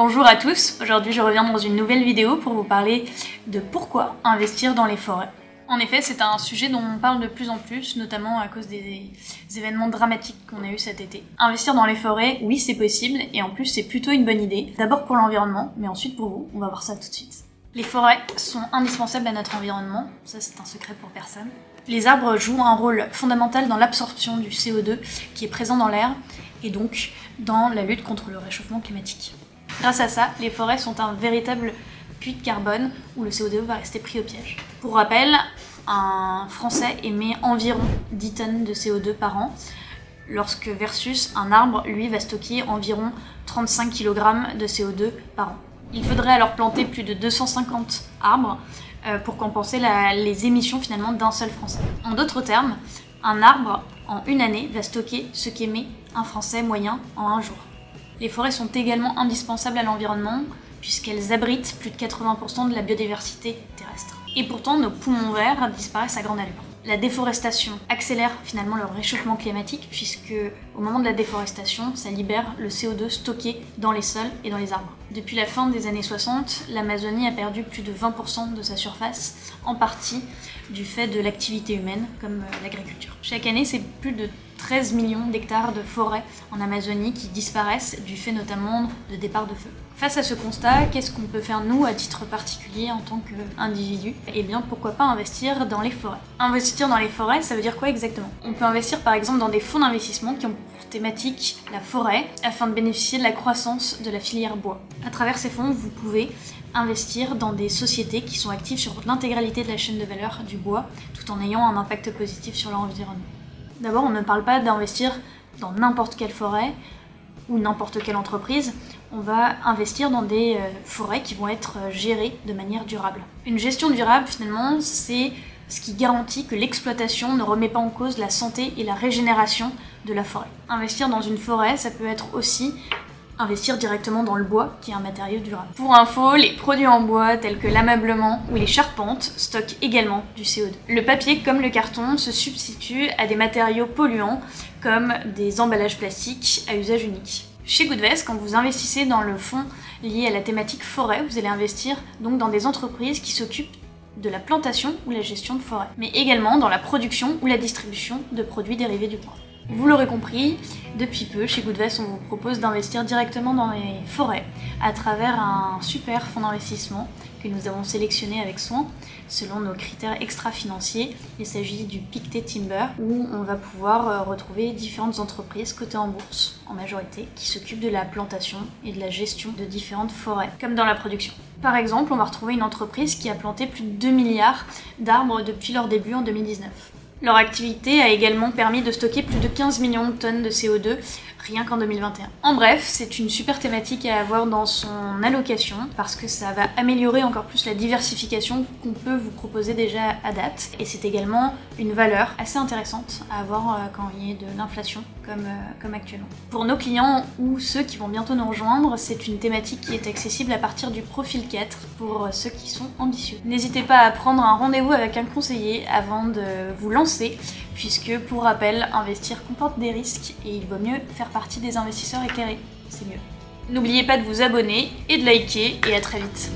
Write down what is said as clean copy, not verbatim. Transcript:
Bonjour à tous, aujourd'hui je reviens dans une nouvelle vidéo pour vous parler de pourquoi investir dans les forêts. En effet, c'est un sujet dont on parle de plus en plus, notamment à cause des événements dramatiques qu'on a eu cet été. Investir dans les forêts, oui c'est possible, et en plus c'est plutôt une bonne idée. D'abord pour l'environnement, mais ensuite pour vous, on va voir ça tout de suite. Les forêts sont indispensables à notre environnement, ça c'est un secret pour personne. Les arbres jouent un rôle fondamental dans l'absorption du CO2 qui est présent dans l'air, et donc dans la lutte contre le réchauffement climatique. Grâce à ça, les forêts sont un véritable puits de carbone où le CO2 va rester pris au piège. Pour rappel, un Français émet environ 10 tonnes de CO2 par an, lorsque versus un arbre, lui, va stocker environ 35 kg de CO2 par an. Il faudrait alors planter plus de 250 arbres pour compenser les émissions finalement d'un seul Français. En d'autres termes, un arbre, en une année, va stocker ce qu'émet un Français moyen en un jour. Les forêts sont également indispensables à l'environnement puisqu'elles abritent plus de 80% de la biodiversité terrestre. Et pourtant, nos poumons verts disparaissent à grande allure. La déforestation accélère finalement le réchauffement climatique puisque au moment de la déforestation, ça libère le CO2 stocké dans les sols et dans les arbres. Depuis la fin des années 60, l'Amazonie a perdu plus de 20% de sa surface, en partie du fait de l'activité humaine comme l'agriculture. Chaque année, c'est plus de 13 millions d'hectares de forêts en Amazonie qui disparaissent du fait notamment de départs de feu. Face à ce constat, qu'est-ce qu'on peut faire nous à titre particulier en tant qu'individu? Eh bien pourquoi pas investir dans les forêts. Investir dans les forêts, ça veut dire quoi exactement? On peut investir par exemple dans des fonds d'investissement qui ont pour thématique la forêt afin de bénéficier de la croissance de la filière bois. À travers ces fonds, vous pouvez investir dans des sociétés qui sont actives sur l'intégralité de la chaîne de valeur du bois tout en ayant un impact positif sur l'environnement. D'abord, on ne parle pas d'investir dans n'importe quelle forêt ou n'importe quelle entreprise, on va investir dans des forêts qui vont être gérées de manière durable. Une gestion durable, finalement, c'est ce qui garantit que l'exploitation ne remet pas en cause la santé et la régénération de la forêt. Investir dans une forêt, ça peut être aussi investir directement dans le bois, qui est un matériau durable. Pour info, les produits en bois tels que l'ameublement ou les charpentes stockent également du CO2. Le papier, comme le carton, se substitue à des matériaux polluants comme des emballages plastiques à usage unique. Chez Goodvest, quand vous investissez dans le fonds lié à la thématique forêt, vous allez investir donc dans des entreprises qui s'occupent de la plantation ou la gestion de forêt, mais également dans la production ou la distribution de produits dérivés du bois. Vous l'aurez compris, depuis peu, chez Goodvest, on vous propose d'investir directement dans les forêts à travers un super fonds d'investissement que nous avons sélectionné avec soin selon nos critères extra-financiers. Il s'agit du Pictet Timber où on va pouvoir retrouver différentes entreprises cotées en bourse en majorité qui s'occupent de la plantation et de la gestion de différentes forêts, comme dans la production. Par exemple, on va retrouver une entreprise qui a planté plus de 2 milliards d'arbres depuis leur début en 2019. Leur activité a également permis de stocker plus de 15 millions de tonnes de CO2 rien qu'en 2021. En bref, c'est une super thématique à avoir dans son allocation parce que ça va améliorer encore plus la diversification qu'on peut vous proposer déjà à date et c'est également une valeur assez intéressante à avoir quand il y a de l'inflation comme actuellement. Pour nos clients ou ceux qui vont bientôt nous rejoindre, c'est une thématique qui est accessible à partir du profil 4 pour ceux qui sont ambitieux. N'hésitez pas à prendre un rendez-vous avec un conseiller avant de vous lancer puisque, pour rappel, investir comporte des risques et il vaut mieux faire partie des investisseurs éclairés, c'est mieux. N'oubliez pas de vous abonner et de liker et à très vite.